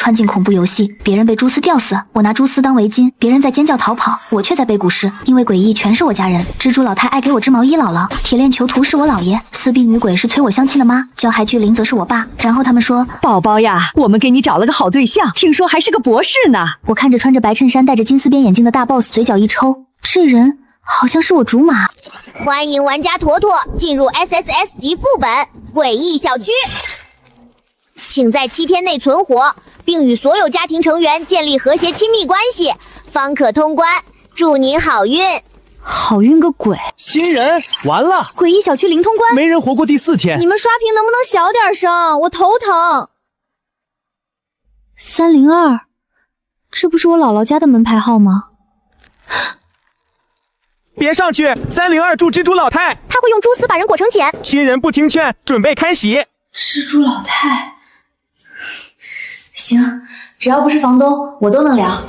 穿进恐怖游戏，别人被蛛丝吊死，我拿蛛丝当围巾，别人在尖叫逃跑，我却在背古诗。因为诡异全是我家人，蜘蛛老太爱给我织毛衣姥姥，铁链囚徒是我姥爷，撕逼女鬼是催我相亲的妈，焦害巨灵则是我爸。然后他们说，宝宝呀，我们给你找了个好对象，听说还是个博士呢。我看着穿着白衬衫戴着金丝边眼镜的大 boss， 嘴角一抽，这人好像是我竹马。欢迎玩家坨坨进入 SSS 级副本诡异小区，请在7天内存活，并与所有家庭成员建立和谐亲密关系，方可通关。祝您好运！好运个鬼！新人完了，诡异小区零通关，没人活过第4天。你们刷屏能不能小点声？我头疼。302，这不是我姥姥家的门牌号吗？别上去！302住蜘蛛老太，他会用蛛丝把人裹成茧。新人不听劝，准备开洗。蜘蛛老太，行，只要不是房东，我都能聊。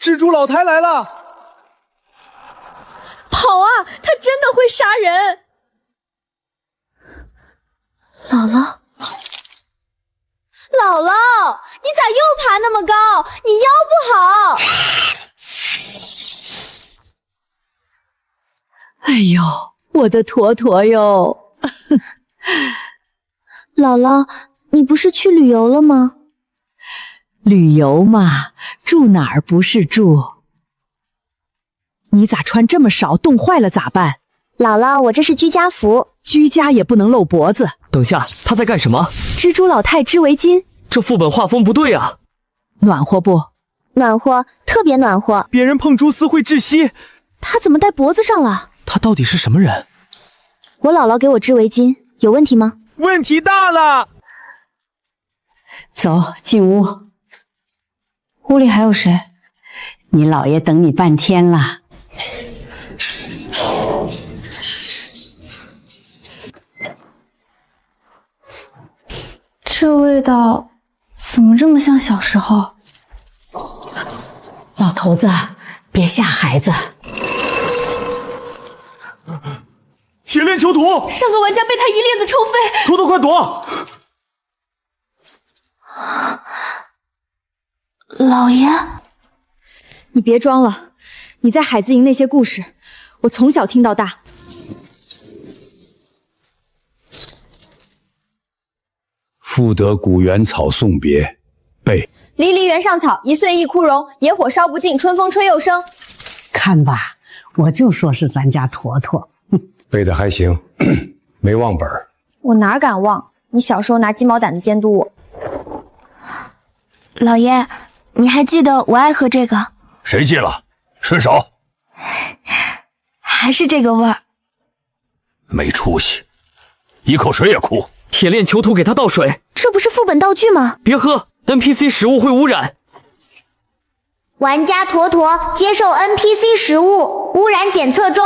蜘蛛老太来了！跑啊！他真的会杀人！姥姥，姥姥，你咋又爬那么高？你腰不好。哎呦，我的坨坨哟！姥姥，你不是去旅游了吗？旅游嘛，住哪儿不是住？你咋穿这么少，冻坏了咋办？姥姥，我这是居家服，居家也不能露脖子。等下，他在干什么？蜘蛛老太织围巾，这副本画风不对啊！暖和不？暖和，特别暖和。别人碰蛛丝会窒息，他怎么戴脖子上了？他到底是什么人？我姥姥给我织围巾，有问题吗？问题大了！走，进屋。屋里还有谁？你姥爷等你半天了。这味道怎么这么像小时候？老头子，别吓孩子。铁链囚徒，上个玩家被他一链子抽飞，图图快躲！老爷，你别装了，你在海子营那些故事，我从小听到大。赋得古原草送别，背。离离原上草，一岁一枯荣。野火烧不尽，春风吹又生。看吧，我就说是咱家坨坨。背的还行，没忘本。我哪敢忘？你小时候拿鸡毛掸子监督我。老爷，你还记得我爱喝这个？谁记了？顺手。还是这个味儿。没出息，一口水也哭。铁链囚徒给他倒水，这不是副本道具吗？别喝 ，NPC 食物会污染。玩家坨坨接受 NPC 食物污染检测中。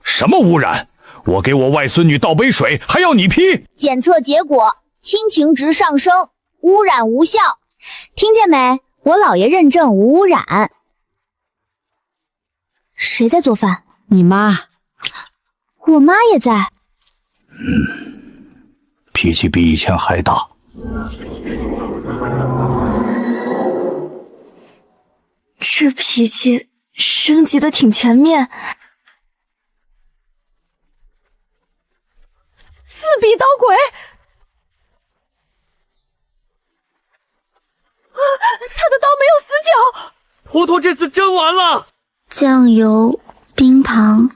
什么污染？我给我外孙女倒杯水，还要你批？检测结果，亲情值上升，污染无效。听见没？我姥爷认证无污染。谁在做饭？你妈。我妈也在。脾气比以前还大。这脾气升级的挺全面。四臂刀鬼！他的刀没有死角。坨坨这次真完了。酱油、冰糖、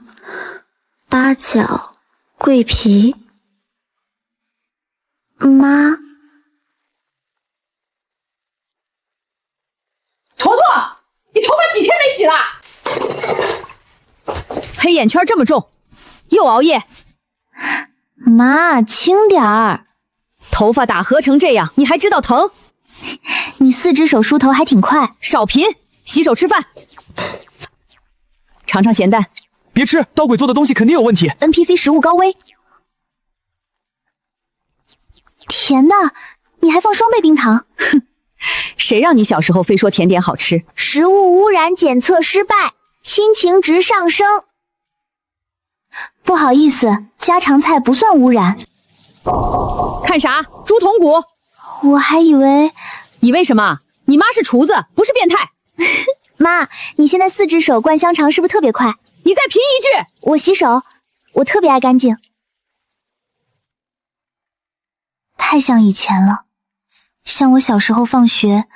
八角、桂皮。妈，坨坨，你头发几天没洗啦？黑眼圈这么重，又熬夜。妈，轻点儿。头发打合成这样，你还知道疼？你4只手梳头还挺快。少贫，洗手吃饭。尝尝咸蛋。别吃，刀鬼做的东西肯定有问题。 NPC 食物高危。甜的，你还放双倍冰糖。哼，谁让你小时候非说甜点好吃？食物污染检测失败，亲情值上升。不好意思，家常菜不算污染。看啥？猪筒骨？我还以为……以为什么？你妈是厨子，不是变态。妈，你现在4只手灌香肠是不是特别快？你再贫一句。我洗手，我特别爱干净。太像以前了，像我小时候放学，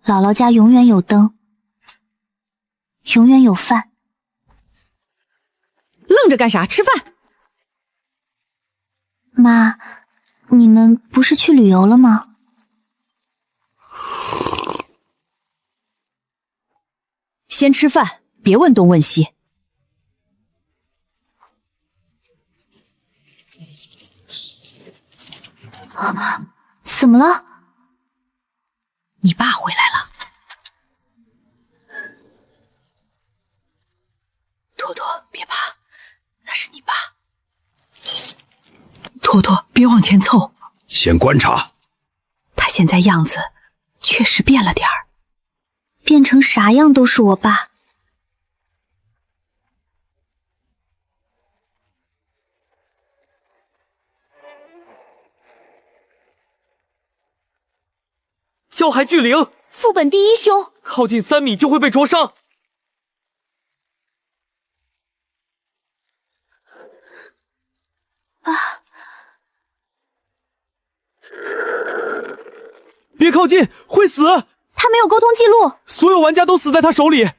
姥姥家永远有灯，永远有饭。愣着干啥？吃饭。妈，你们不是去旅游了吗？先吃饭，别问东问西。怎么了？你爸回来了。坨坨，别怕，那是你爸。坨坨，别往前凑，先观察。他现在样子确实变了点儿。变成啥样都是我爸。焦骸巨灵，副本第一凶，靠近3米就会被灼伤。爸，别靠近，会死！他没有沟通记录，所有玩家都死在他手里。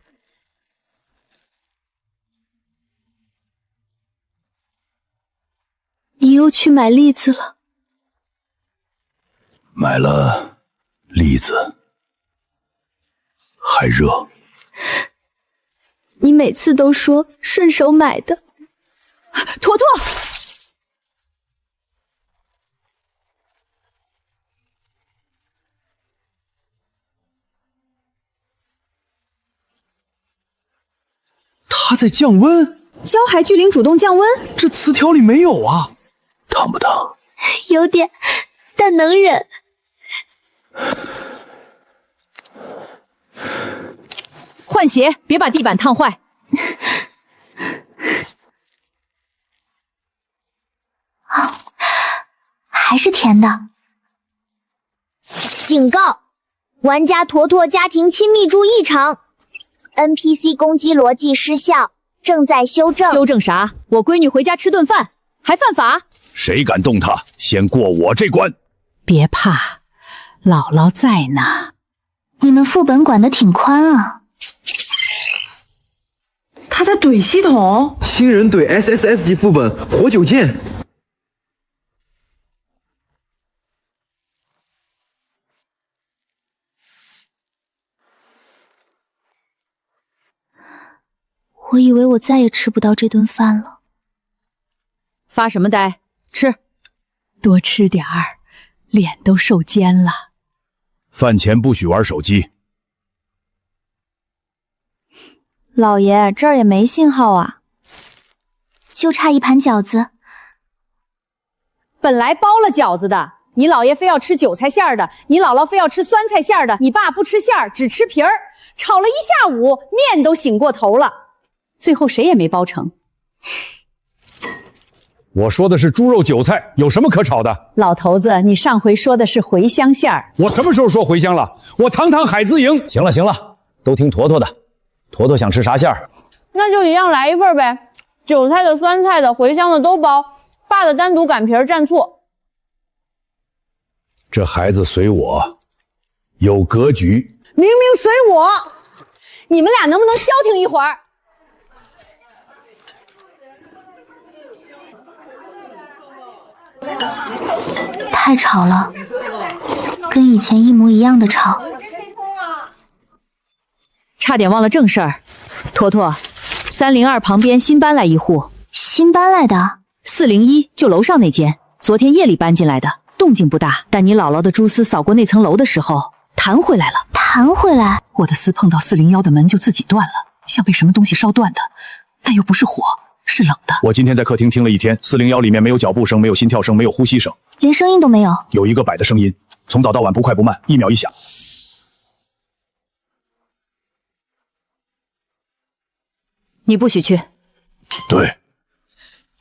你又去买栗子了？买了栗子，还热。你每次都说顺手买的。坨坨，他在降温。焦骸巨灵主动降温，这词条里没有啊。疼不疼？有点，但能忍。换鞋，别把地板烫坏。还是甜的。警告：玩家坨坨家庭亲密度异常 ，NPC 攻击逻辑失效，正在修正。修正啥？我闺女回家吃顿饭，还犯法？谁敢动他，先过我这关。别怕，姥姥在呢。你们副本管得挺宽啊。他在怼系统，新人怼 SSS 级副本活久见。我以为我再也吃不到这顿饭了。发什么呆？吃，多吃点儿，脸都受煎了。饭前不许玩手机。老爷，这儿也没信号啊。就差一盘饺子。本来包了饺子的，你姥爷非要吃韭菜馅儿的，你姥姥非要吃酸菜馅儿的，你爸不吃馅儿，只吃皮儿，炒了一下午，面都醒过头了，最后谁也没包成。我说的是猪肉韭菜，有什么可炒的？老头子，你上回说的是茴香馅儿。我什么时候说茴香了？我堂堂海之营。行了行了，都听坨坨的。坨坨想吃啥馅儿？那就一样来一份呗，韭菜的、酸菜的、茴香的都包，爸的单独擀皮儿蘸醋。这孩子随我，有格局。明明随我，你们俩能不能消停一会儿？太吵了，跟以前一模一样的吵。差点忘了正事儿，坨坨，302旁边新搬来一户，新搬来的401就楼上那间，昨天夜里搬进来的，动静不大，但你姥姥的蛛丝扫过那层楼的时候弹回来了。弹回来？我的丝碰到401的门就自己断了，像被什么东西烧断的，但又不是火，是冷的。我今天在客厅听了一天，401里面没有脚步声，没有心跳声，没有呼吸声，连声音都没有。有一个摆的声音，从早到晚不快不慢，1秒1响。你不许去。对，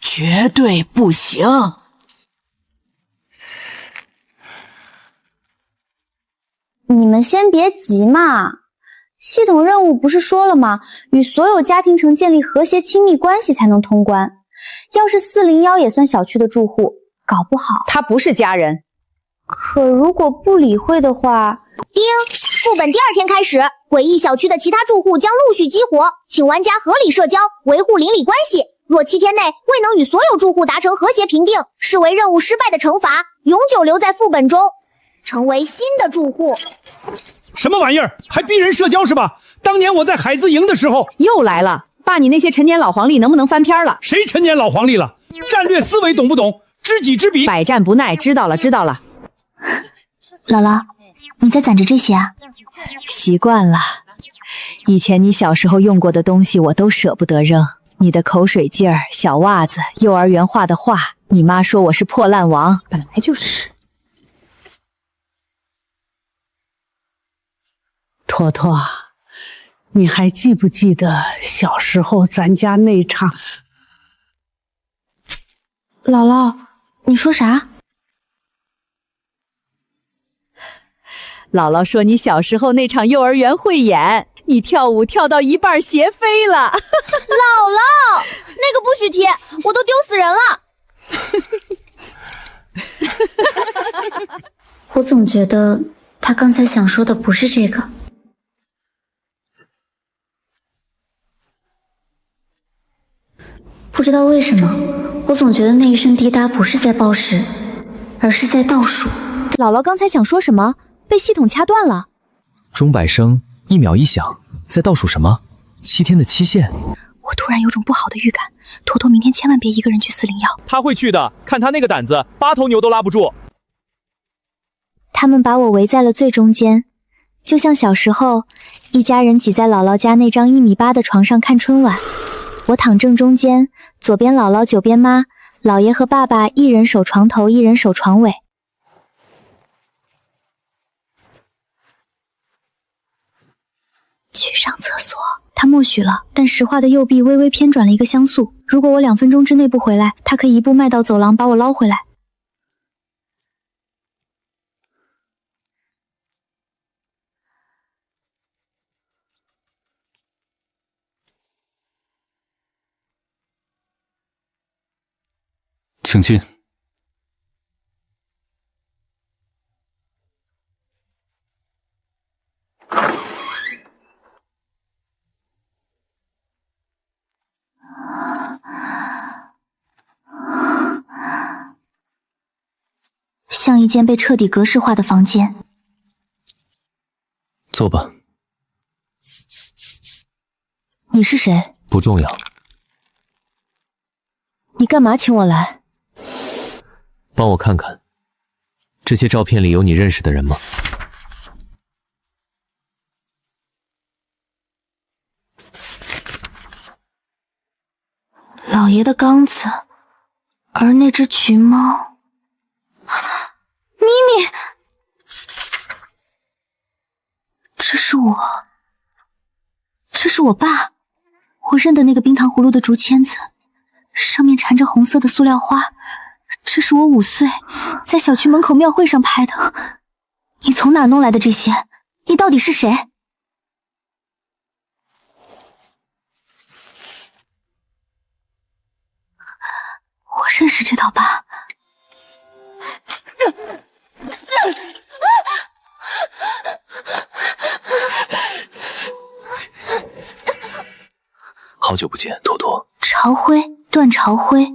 绝对不行。你们先别急嘛，系统任务不是说了吗？与所有家庭城建立和谐亲密关系才能通关。要是401也算小区的住户，搞不好他不是家人。可如果不理会的话，叮！副本第2天开始，诡异小区的其他住户将陆续激活，请玩家合理社交，维护邻里关系。若7天内未能与所有住户达成和谐评定，视为任务失败的惩罚，永久留在副本中，成为新的住户。什么玩意儿？还逼人社交是吧？当年我在海子营的时候又来了，爸，你那些陈年老黄历能不能翻篇了？谁陈年老黄历了？战略思维懂不懂？知己知彼，百战不殆。知道了，知道了。姥姥，你在攒着这些啊？习惯了，以前你小时候用过的东西我都舍不得扔。你的口水劲儿、小袜子、幼儿园画的画，你妈说我是破烂王，本来就是。坨坨，你还记不记得小时候咱家那场？姥姥，你说啥？姥姥说你小时候那场幼儿园汇演，你跳舞跳到一半斜飞了。姥姥，那个不许提，我都丢死人了。我总觉得他刚才想说的不是这个。不知道为什么，我总觉得那一声滴答不是在报时，而是在倒数。姥姥刚才想说什么？被系统掐断了。钟摆声1秒1响，在倒数什么？7天的期限。我突然有种不好的预感，坨坨明天千万别一个人去401。他会去的，看他那个胆子，8头牛都拉不住。他们把我围在了最中间，就像小时候一家人挤在姥姥家那张1.8米的床上看春晚。我躺正中间，左边姥姥，右边妈，姥爷和爸爸一人守床头，一人守床尾。去上厕所，他默许了，但石化的右臂微微偏转了一个像素。如果我2分钟之内不回来，他可以一步迈到走廊把我捞回来。请进。像一间被彻底格式化的房间。坐吧。你是谁？不重要。你干嘛请我来？帮我看看，这些照片里有你认识的人吗？老爷的缸子，而那只橘猫，咪咪，这是我爸，我认得那个冰糖葫芦的竹签子，上面缠着红色的塑料花。这是我5岁在小区门口庙会上拍的。你从哪儿弄来的这些？你到底是谁？我认识这道疤。好久不见，坨坨。朝晖，段朝晖，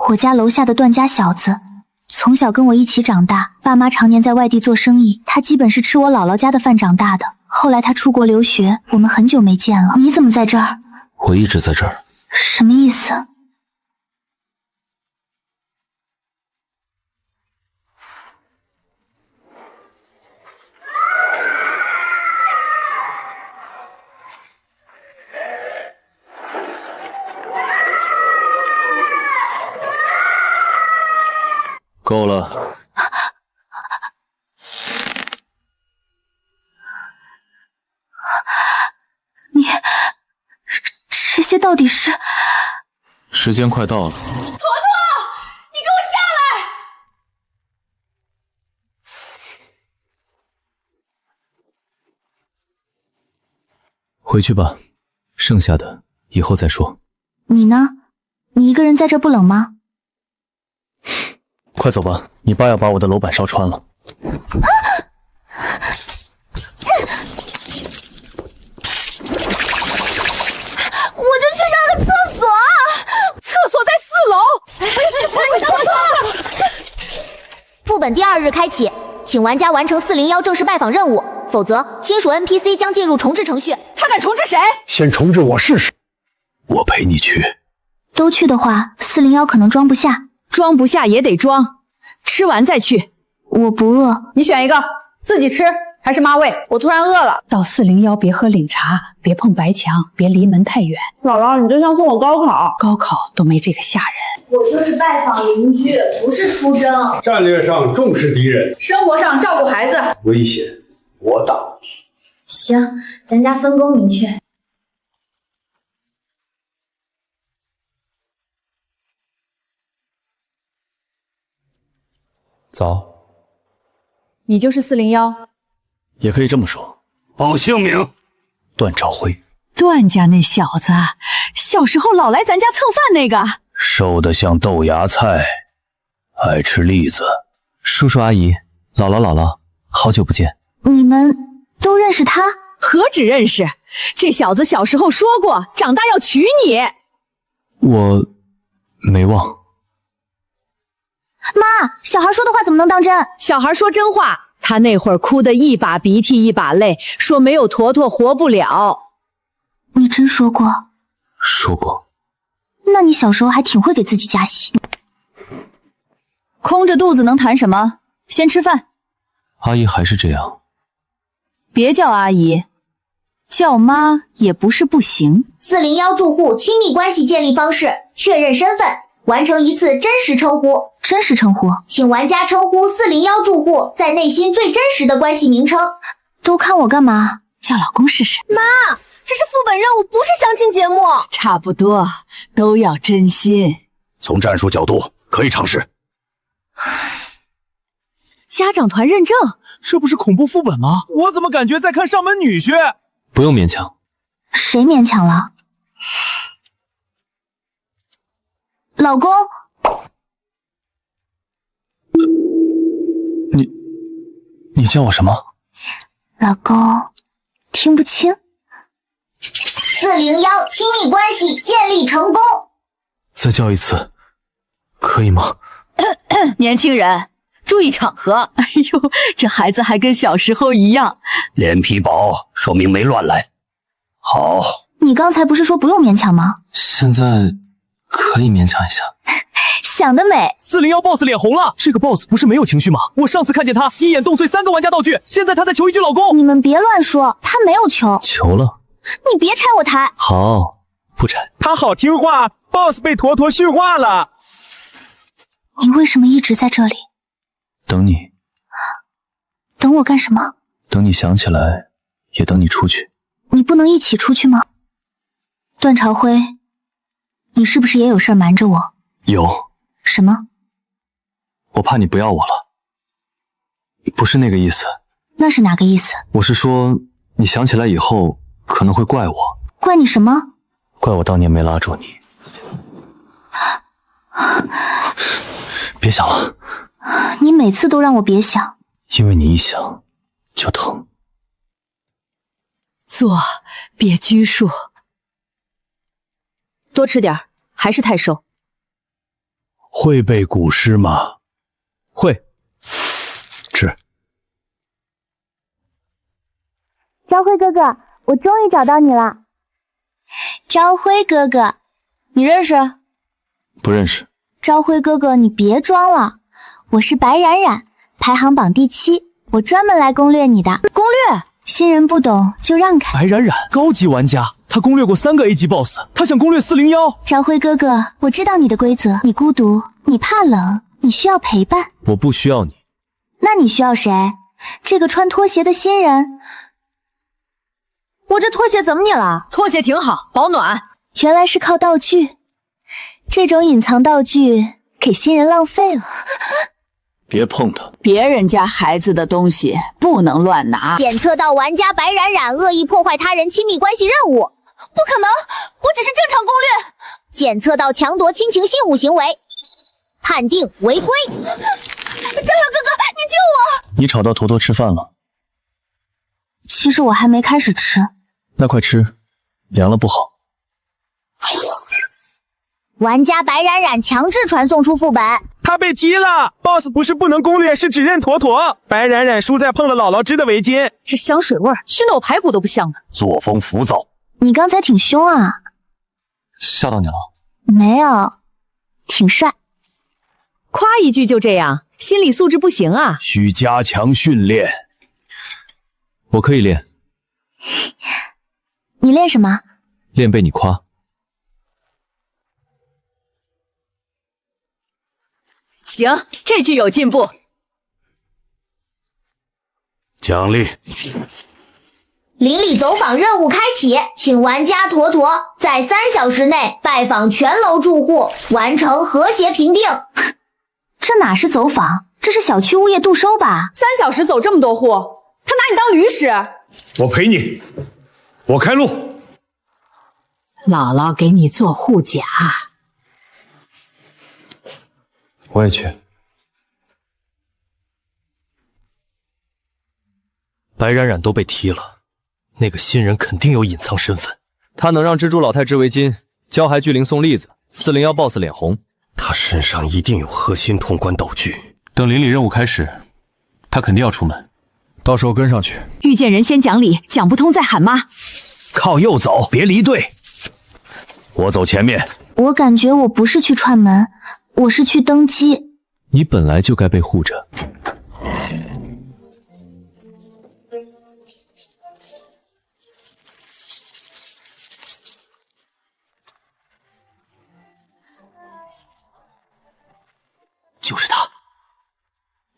我家楼下的段家小子，从小跟我一起长大，爸妈常年在外地做生意，他基本是吃我姥姥家的饭长大的。后来他出国留学，我们很久没见了。你怎么在这儿？我一直在这儿。什么意思？够了。你这些到底是？时间快到了，回去吧，剩下的以后再说。你呢？你一个人在这不冷吗？快走吧，你爸要把我的楼板烧穿了。我就去上个厕所，厕所在4楼。副本第2日开启，请玩家完成401正式拜访任务，否则亲属 NPC 将进入重置程序。他敢重置谁？先重置我试试。我陪你去。都去的话，401可能装不下。装不下也得装，吃完再去。我不饿，你选一个，自己吃还是妈喂？我突然饿了。到401别喝领茶，别碰白墙，别离门太远。姥姥，你就像送我高考，高考都没这个吓人。我就是拜访邻居，不是出征。战略上重视敌人，生活上照顾孩子。危险我挡。行，咱家分工明确。早，你就是401，也可以这么说。报姓名：段朝辉。段家那小子，小时候老来咱家蹭饭那个，瘦得像豆芽菜，爱吃栗子。叔叔阿姨，姥姥，好久不见。你们都认识他？何止认识，这小子小时候说过，长大要娶你。我没忘。妈，小孩说的话怎么能当真？小孩说真话，他那会儿哭得一把鼻涕一把泪，说没有坨坨活不了。你真说过？说过。那你小时候还挺会给自己加戏。空着肚子能谈什么？先吃饭。阿姨还是这样。别叫阿姨，叫妈也不是不行。401住户亲密关系建立方式，确认身份，完成一次真实称呼。真实称呼，请玩家称呼401住户在内心最真实的关系名称。都看我干嘛？叫老公试试。妈，这是副本任务，不是相亲节目。差不多，都要真心。从战术角度可以尝试。家长团认证，这不是恐怖副本吗？我怎么感觉在看上门女婿？不用勉强。谁勉强了？老公，你叫我什么？老公，听不清。401亲密关系建立成功。再叫一次，可以吗？年轻人，注意场合。哎呦，这孩子还跟小时候一样。脸皮薄，说明没乱来。好，你刚才不是说不用勉强吗？现在可以勉强一下。想得美。 401 boss 脸红了，这个 boss 不是没有情绪吗？我上次看见他一眼洞碎3个玩家道具，现在他在求一句老公。你们别乱说，他没有求。求了。你别拆我台。好，不拆。他好听话 ，boss 被坨坨驯化了。你为什么一直在这里？等你。等我干什么？等你想起来，也等你出去。你不能一起出去吗？段朝辉，你是不是也有事瞒着我？有。什么？我怕你不要我了。不是那个意思。那是哪个意思？我是说，你想起来以后可能会怪我。怪你什么？怪我当年没拉住你。别想了。你每次都让我别想。因为你一想就疼。坐，别拘束。多吃点，还是太瘦。会背古诗吗？会。吃。朝辉哥哥，我终于找到你了。朝辉哥哥，你认识？不认识。朝辉哥哥，你别装了，我是白冉冉，排行榜第7，我专门来攻略你的。攻略？新人不懂就让开。白冉冉，高级玩家，他攻略过3个 A 级 BOSS， 他想攻略401。朝辉哥哥，我知道你的规则，你孤独，你怕冷，你需要陪伴。我不需要你。那你需要谁？这个穿拖鞋的新人。我这拖鞋怎么你了？拖鞋挺好，保暖。原来是靠道具，这种隐藏道具给新人浪费了。别碰他。别人家孩子的东西不能乱拿。检测到玩家白冉冉恶意破坏他人亲密关系任务，不可能，我只是正常攻略。检测到强夺亲情性物行为，判定违规。张扬哥哥，你救我！你吵到坨坨吃饭了？其实我还没开始吃。那快吃，凉了不好。玩家白冉冉强制传送出副本，他被踢了。BOSS 不是不能攻略，是只认坨坨。白冉冉输在碰了姥姥织的围巾，这香水味儿，熏得我排骨都不香了。作风浮躁。你刚才挺凶啊。吓到你了？没有，挺帅。夸一句就这样，心理素质不行啊。需加强训练。我可以练。你练什么？练被你夸。行，这句有进步。奖励。邻里走访任务开启，请玩家坨坨在3小时内拜访全楼住户，完成和谐评定。这哪是走访，这是小区物业杜收吧？3小时走这么多户，他拿你当驴使？我陪你，我开路。姥姥给你做护甲。我也去。白冉冉都被踢了，那个新人肯定有隐藏身份。他能让蜘蛛老太织围巾，胶骸巨灵送栗子，401 BOSS 脸红。他身上一定有核心通关道具。等邻里任务开始，他肯定要出门，到时候跟上去。遇见人先讲理，讲不通再喊妈。靠右走，别离队。我走前面。我感觉我不是去串门，我是去登机。你本来就该被护着。就是他。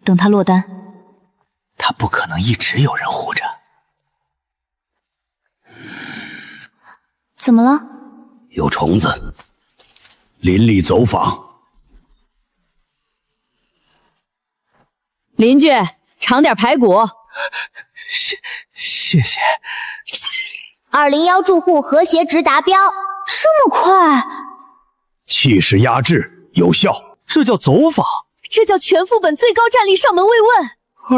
等他落单。他不可能一直有人护着。怎么了？有虫子。邻里走访。邻居，尝点排骨。谢谢。201住户和谐值达标，这么快？气势压制，有效。这叫走访，这叫全副本最高战力上门慰问。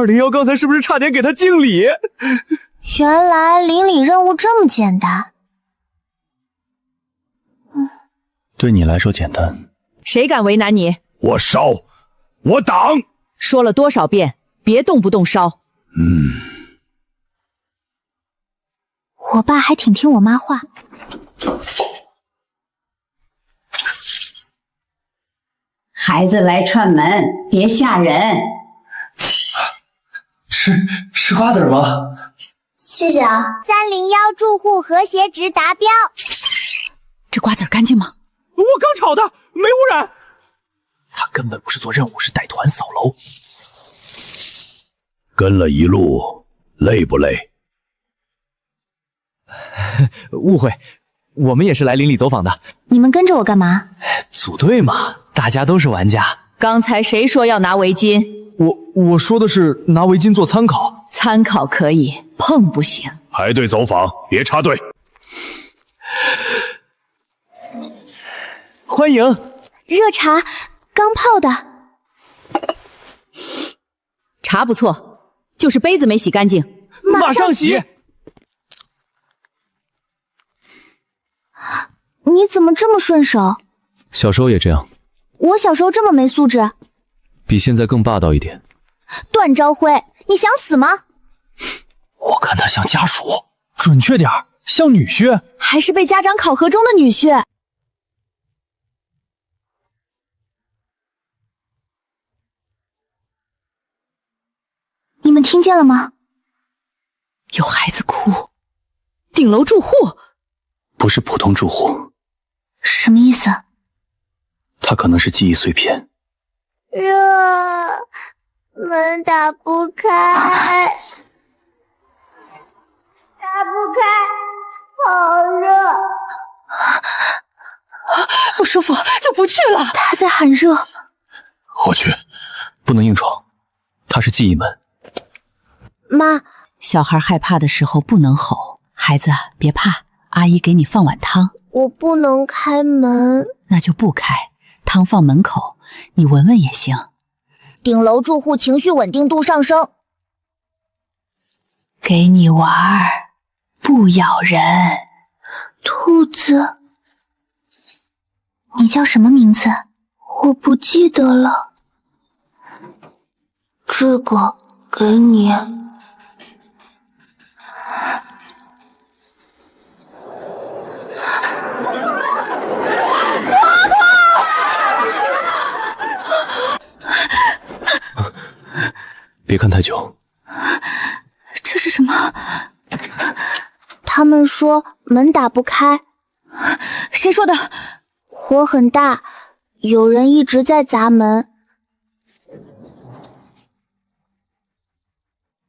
201刚才是不是差点给他敬礼？原来邻里任务这么简单。对你来说简单。谁敢为难你？我烧，我挡。说了多少遍，别动不动烧。我爸还挺听我妈话。孩子来串门，别吓人。吃瓜子吗？谢谢啊。301住户和谐值达标。这瓜子干净吗？我刚炒的，没污染。他根本不是做任务，是带团扫楼。跟了一路，累不累？误会，我们也是来邻里走访的。你们跟着我干嘛？组队嘛，大家都是玩家。刚才谁说要拿围巾？我说的是拿围巾做参考。参考可以，碰不行。排队走访，别插队。欢迎。热茶，刚泡的。茶不错，就是杯子没洗干净。马上洗。你怎么这么顺手？小时候也这样。我小时候这么没素质？比现在更霸道一点。段朝晖，你想死吗？我看他像家属，准确点儿，像女婿。还是被家长考核中的女婿。你们听见了吗？有孩子哭。顶楼住户。不是普通住户。什么意思？他可能是记忆碎片。热，门打不开，打不开，好热。不舒服就不去了。他在喊热。我去，不能硬闯。它是记忆门。妈，小孩害怕的时候不能吼，孩子别怕，阿姨给你放碗汤。我不能开门。那就不开，汤放门口，你闻闻也行。顶楼住户情绪稳定度上升。给你玩儿，不咬人。兔子，你叫什么名字？我不记得了。这个给你。别看太久。这是什么？他们说门打不开。谁说的？火很大，有人一直在砸门。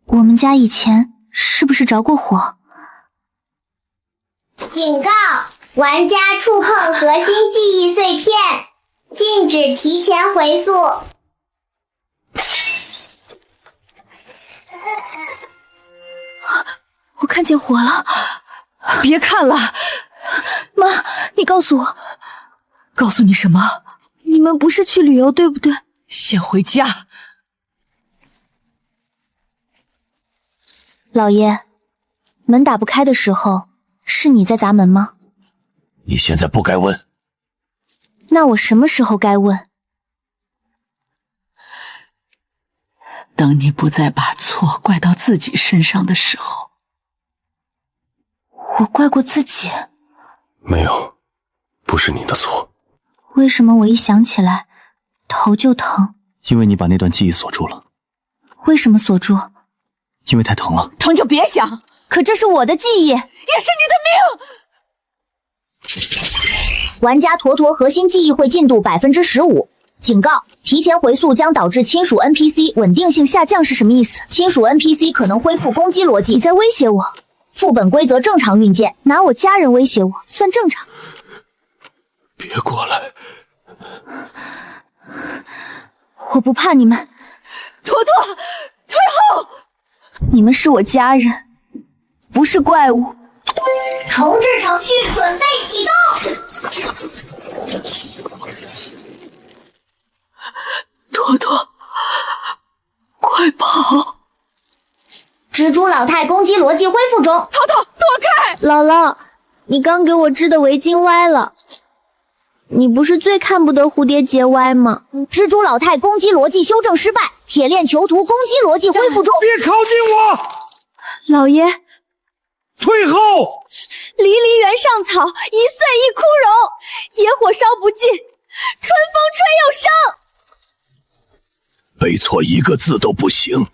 我们家以前是不是着过火？警告！玩家触碰核心记忆碎片，禁止提前回溯。我看见火了！别看了，妈，你告诉我，告诉你什么？你们不是去旅游对不对？先回家。老爷，门打不开的时候，是你在砸门吗？你现在不该问。那我什么时候该问？等你不再把错怪到自己身上的时候。我怪过自己？没有，不是你的错。为什么我一想起来头就疼？因为你把那段记忆锁住了。为什么锁住？因为太疼了。疼就别想，可这是我的记忆，也是你的命。玩家坨坨核心记忆会进度 15%。警告：提前回溯将导致亲属 NPC 稳定性下降是什么意思？亲属 NPC 可能恢复攻击逻辑。你在威胁我？副本规则正常运剑，拿我家人威胁我算正常？别过来！我不怕你们。坨坨，退后！你们是我家人，不是怪物。重置程序准备启动。坨坨，快跑！蜘蛛老太攻击逻辑恢复中。坨坨，躲开！姥姥，你刚给我织的围巾歪了。你不是最看不得蝴蝶结歪吗？蜘蛛老太攻击逻辑修正失败，铁链囚徒攻击逻辑恢复中。别靠近我！老爷，退后！离离原上草，一岁一枯荣。野火烧不尽，春风吹又生。背错一个字都不行。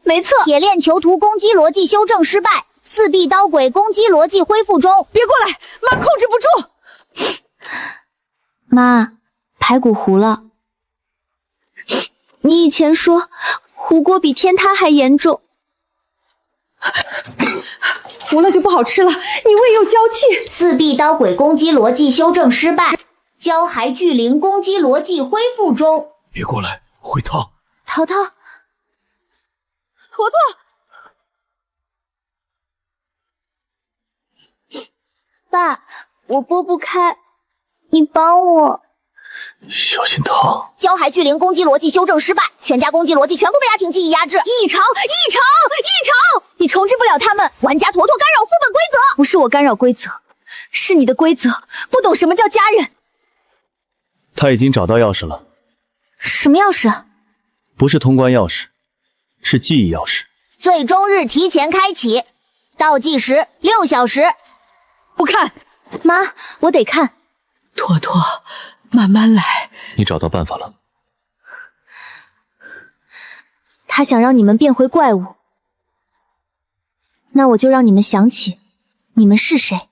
没错，铁链囚徒攻击逻辑修正失败，4臂刀鬼攻击逻辑恢复中。别过来，妈控制不住。妈，排骨糊了。你以前说糊锅比天塌还严重，糊了就不好吃了。你胃又娇气。4臂刀鬼攻击逻辑修正失败，焦骸巨灵攻击逻辑恢复中。别过来，会烫。淘淘，坨坨，爸，我拨不开，你帮我。小心烫。焦骸巨灵攻击逻辑修正失败，全家攻击逻辑全部被阿婷记忆压制。异常！你重置不了他们。玩家坨坨干扰副本规则。不是我干扰规则，是你的规则不懂什么叫家人。他已经找到钥匙了。什么钥匙？不是通关钥匙，是记忆钥匙。最终日提前开启，倒计时6小时。不看，妈，我得看。坨坨，慢慢来。你找到办法了。他想让你们变回怪物，那我就让你们想起你们是谁。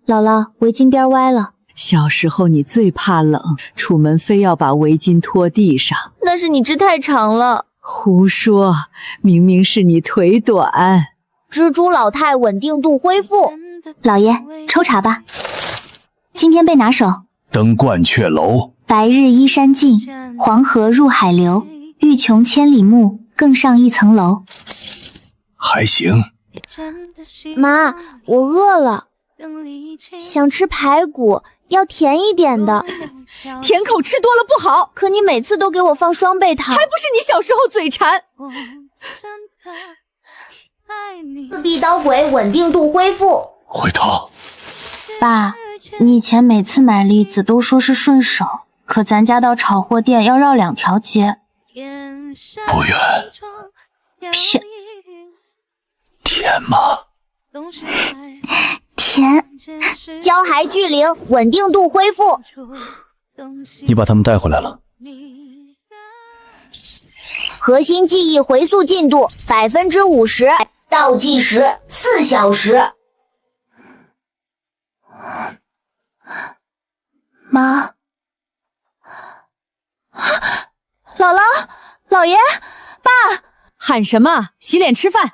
姥姥，围巾边歪了。小时候你最怕冷，出门非要把围巾拖地上。那是你织太长了。胡说，明明是你腿短。蜘蛛老太稳定度恢复。老爷，抽查吧。今天被拿手。登鹳雀楼，白日依山尽，黄河入海流。玉欲穷千里目，更上一层楼。还行。妈，我饿了，想吃排骨，要甜一点的。甜口吃多了不好。可你每次都给我放双倍糖，还不是你小时候嘴馋。四臂刀鬼稳定度恢复。回头。爸，你以前每次买栗子都说是顺手，可咱家到炒货店要绕2条街。不远。骗子。甜吗？甜。胶骸聚灵稳定度恢复。你把他们带回来了。核心记忆回溯进度50%，倒计时4小时。妈，姥姥，姥爷，爸，喊什么？洗脸吃饭。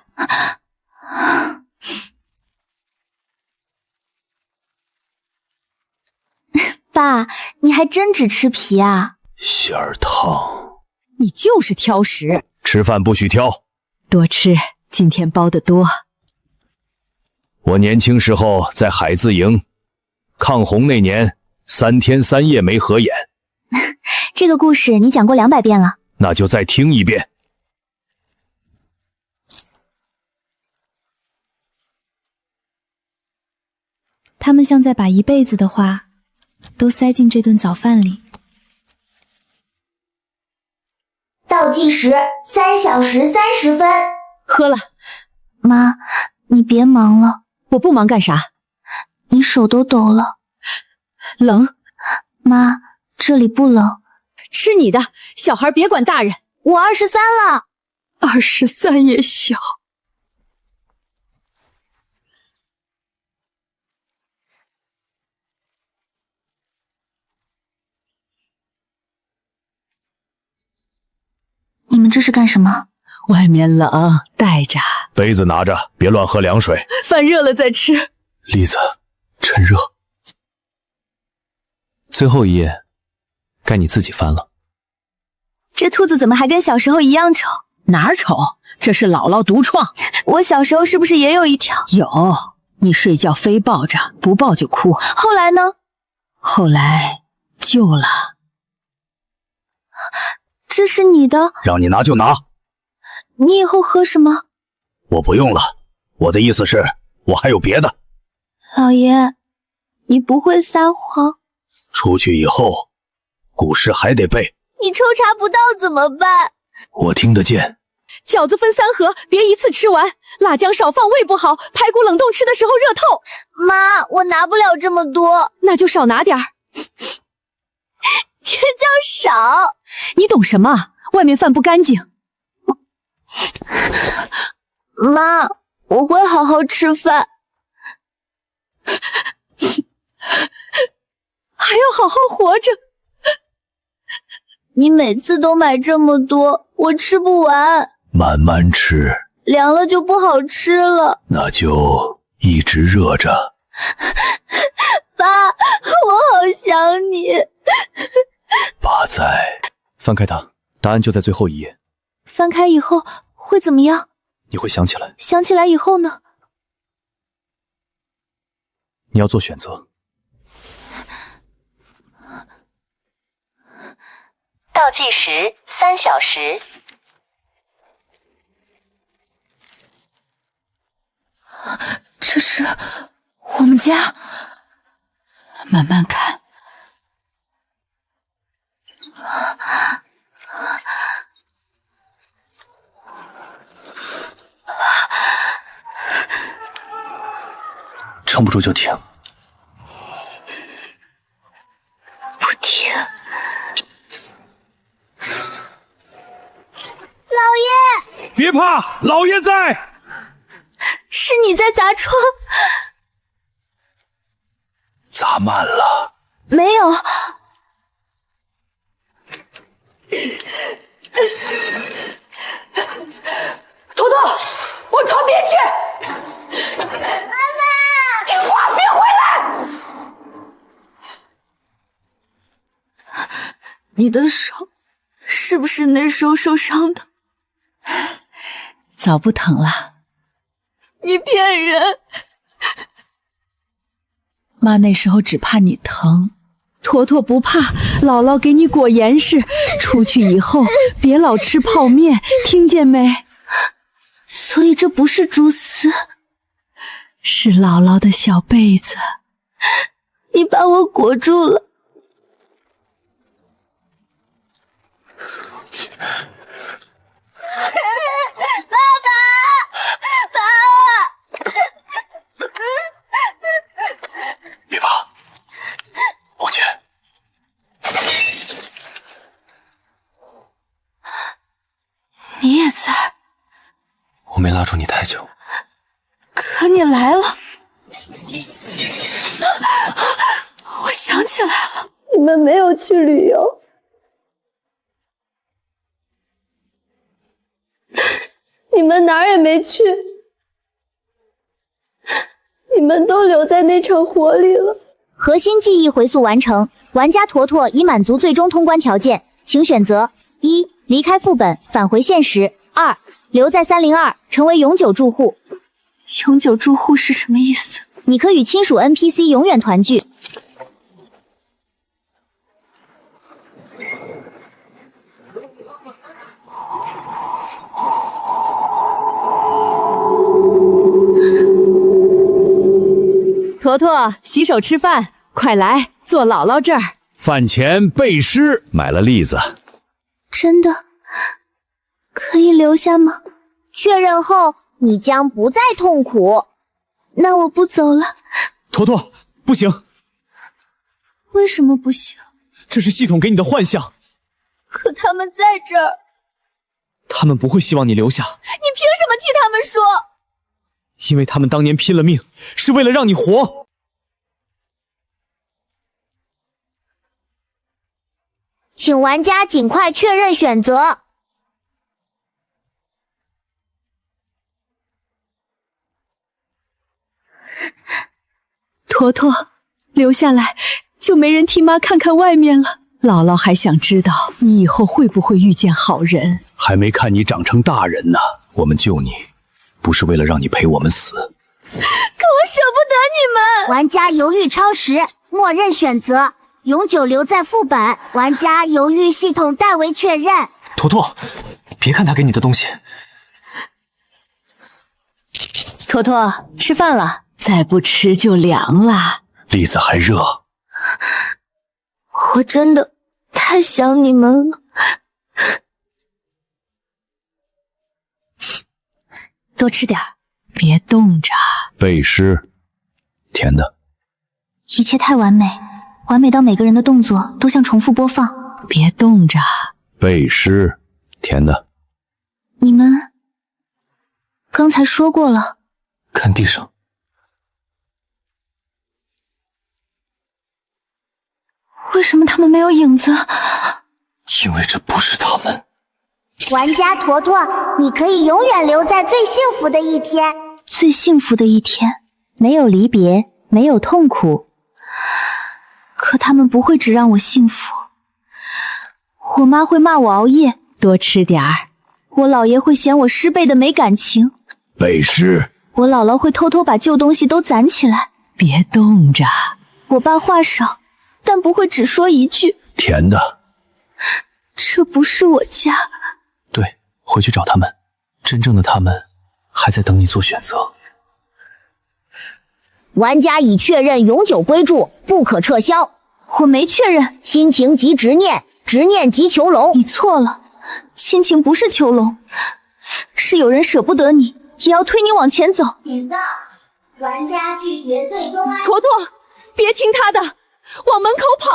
爸，你还真只吃皮啊？馅儿烫。你就是挑食。吃饭不许挑。多吃，今天包得多。我年轻时候在海字营，抗洪那年3天3夜没合眼。这个故事你讲过200遍了。那就再听一遍。他们像在把一辈子的话都塞进这顿早饭里。倒计时3小时30分。喝了。妈，你别忙了。我不忙干啥？你手都抖了。冷。妈，这里不冷。吃你的，小孩别管大人。我23了。23也小。你们这是干什么？外面冷，带着。杯子拿着，别乱喝凉水。饭热了再吃。栗子，趁热。最后一页，该你自己翻了。这兔子怎么还跟小时候一样丑？哪儿丑？这是姥姥独创。我小时候是不是也有一条？有，你睡觉非抱着，不抱就哭。后来呢？后来救了。这是你的？让你拿就拿。你以后喝什么？我不用了。我的意思是，我还有别的。老爷，你不会撒谎。出去以后，古诗还得背。你抽查不到怎么办？我听得见。饺子分3盒，别一次吃完。辣椒少放，胃不好。排骨冷冻吃的时候热透。妈，我拿不了这么多。那就少拿点儿。这叫少。你懂什么？外面饭不干净。妈，我会好好吃饭。还要好好活着。你每次都买这么多，我吃不完。慢慢吃。凉了就不好吃了。那就一直热着。爸，我好想你。爸在。翻开它，答案就在最后一页。翻开以后会怎么样？你会想起来。想起来以后呢？你要做选择。倒计时3小时。这是我们家。慢慢看。撑不住就停。不停。老爷，别怕，老爷在。是你在砸窗。砸慢了。没有。坨坨，往床边去。妈妈，听话，别回来。你的手是是不是那时候受伤的？早不疼了。你骗人！妈那时候只怕你疼，坨坨不怕，姥姥给你裹严实。出去以后别老吃泡面，听见没？所以这不是蛛丝，是姥姥的小被子。你把我裹住了。别怕，往前。你也在？我没拉住你太久。可你来了。我想起来了，你们没有去旅游。你们哪儿也没去，你们都留在那场火里了。核心记忆回溯完成，玩家坨坨已满足最终通关条件，请选择：1. 离开副本，返回现实；2. 留在302，成为永久住户。永久住户是什么意思？你可与亲属 NPC 永远团聚。坨坨，洗手吃饭，快来坐姥姥这儿。饭前背诗，买了栗子。真的可以留下吗？确认后，你将不再痛苦。那我不走了。坨坨，不行。为什么不行？这是系统给你的幻象。可他们在这儿。他们不会希望你留下。你凭什么替他们说？因为他们当年拼了命，是为了让你活。请玩家尽快确认选择。坨坨，留下来，就没人替妈看看外面了。姥姥还想知道你以后会不会遇见好人。还没看你长成大人呢，我们救你，不是为了让你陪我们死。可我舍不得你们。玩家犹豫超时，默认选择永久留在副本。玩家犹豫，系统代为确认。坨坨，别看他给你的东西。坨坨，吃饭了，再不吃就凉了。栗子还热。我真的太想你们了。多吃点，别冻着。背诗，甜的。一切太完美，完美到每个人的动作都像重复播放。别冻着。背诗，甜的。你们刚才说过了。看地上。为什么他们没有影子？因为这不是他们。玩家坨坨，你可以永远留在最幸福的一天。最幸福的一天，没有离别，没有痛苦。可他们不会只让我幸福。我妈会骂我熬夜，多吃点儿。我姥爷会嫌我失辈的没感情。背诗。我姥姥会偷偷把旧东西都攒起来。别冻着。我爸话少，但不会只说一句。甜的。这不是我家。对，回去找他们。真正的他们还在等你做选择。玩家已确认永久归住，不可撤销。我没确认。亲情即执念，执念即囚笼。你错了，亲情不是囚笼，是有人舍不得你，也要推你往前走。警告，玩家拒绝最终安。坨坨，别听他的，往门口跑。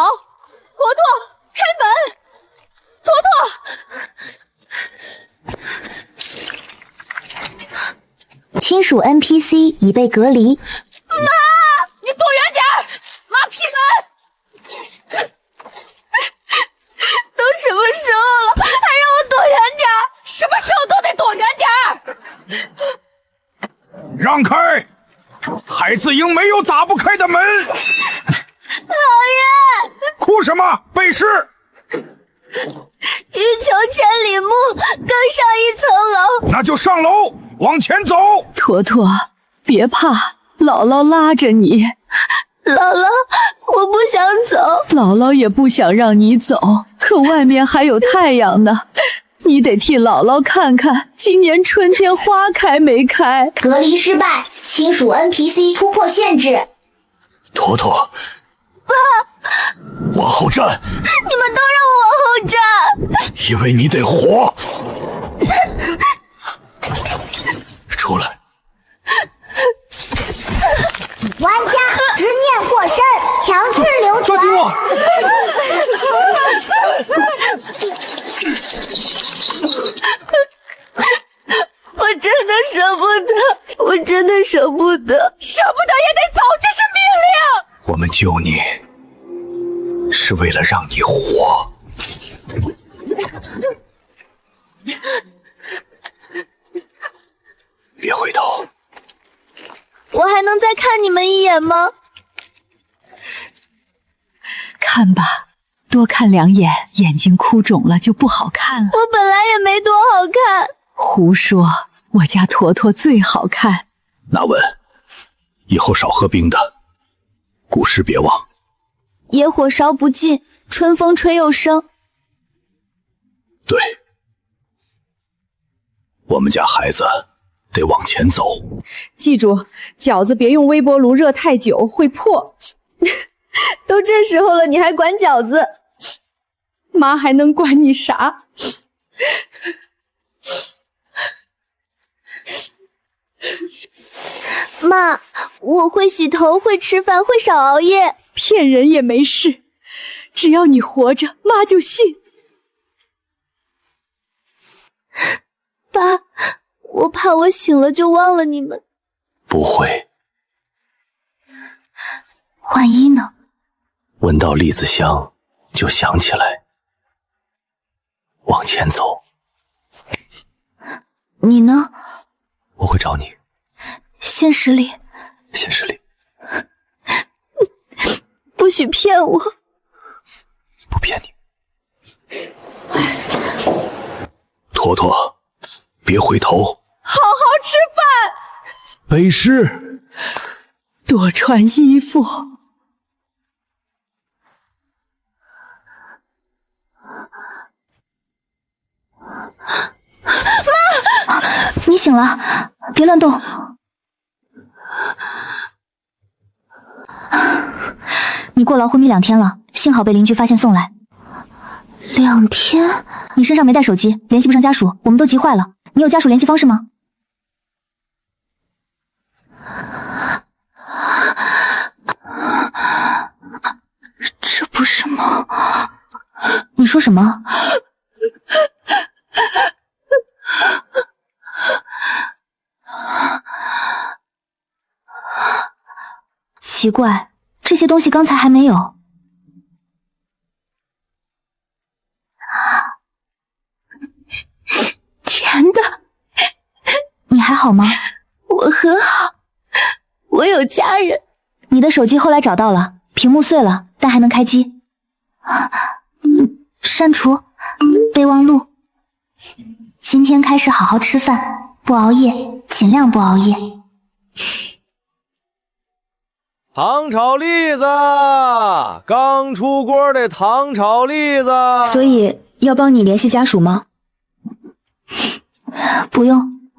坨坨，开门。坨坨，亲属 NPC 已被隔离。妈，你躲远点儿！妈劈门！都什么时候了，还让我躲远点儿？什么时候都得躲远点儿！让开！海子营没有打不开的门。老爷，哭什么？背诗。欲求更上一层楼。那就上楼，往前走。坨坨，别怕，姥姥拉着你。姥姥，我不想走。姥姥也不想让你走，可外面还有太阳呢。你得替姥姥看看，今年春天花开没开。隔离失败，亲属 NPC 突破限制。坨坨，爸，往后站。你们都让我往后站，因为你得活。出来。玩家执念过深，强制流传。抓紧我！我真的舍不得，我真的舍不得，舍不得也得走，这是命令。我们救你，是为了让你活。别回头。我还能再看你们一眼吗？看吧，多看2眼，眼睛哭肿了就不好看了。我本来也没多好看。胡说，我家坨坨最好看。纳文，以后少喝冰的，古诗别忘。野火烧不尽，春风吹又生。对，我们家孩子得往前走。记住，饺子别用微波炉热太久，会破。都这时候了，你还管饺子？妈还能管你啥？妈，我会洗头，会吃饭，会少熬夜。骗人也没事，只要你活着，妈就信。爸，我怕我醒了就忘了你们。不会。万一呢？闻到栗子香就想起来，往前走。你呢？我会找你。现实里。现实里。不许骗我。不骗你。坨坨，别回头。好好吃饭。背诗。多穿衣服。妈，你醒了，别乱动。你过劳昏迷2天了，幸好被邻居发现送来。2天？你身上没带手机，联系不上家属，我们都急坏了。你有家属联系方式吗？这不是梦。你说什么？奇怪，这些东西刚才还没有。甜的。你还好吗？我很好，我有家人。你的手机后来找到了，屏幕碎了，但还能开机。删除备忘录。今天开始好好吃饭，不熬夜，尽量不熬夜。糖炒栗子，刚出锅的糖炒栗子。所以要帮你联系家属吗？不用，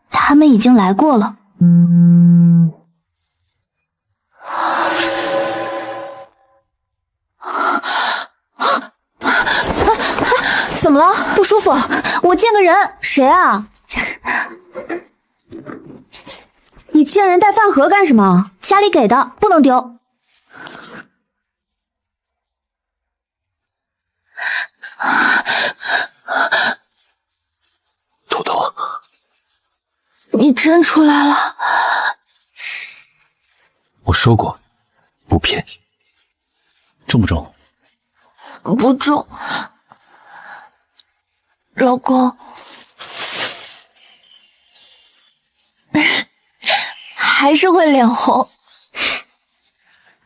他们已经来过了。怎么了？不舒服？我见个人。谁啊？你见人带饭盒干什么？家里给的，不能丢。坨坨，你真出来了。我说过，不骗你。重不重？不重。老公，还是会脸红。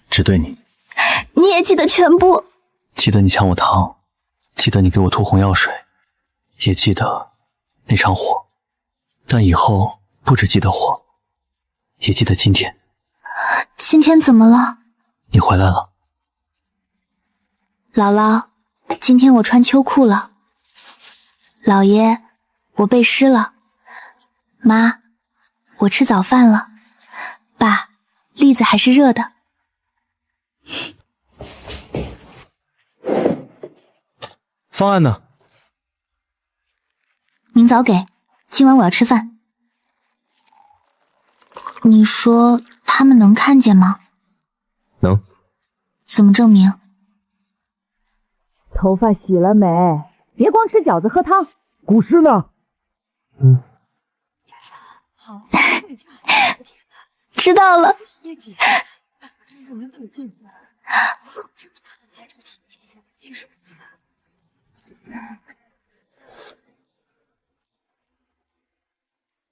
只对你。你也记得全部。记得你抢我糖，记得你给我涂红药水，也记得那场火，但以后不只记得火，也记得今天。今天怎么了？你回来了。姥姥，今天我穿秋裤了。姥爷，我背诗了。妈，我吃早饭了。爸，栗子还是热的。方案呢？明早给，今晚我要吃饭。你说他们能看见吗？能。怎么证明？头发洗了没？别光吃饺子喝汤。古诗呢？知道了。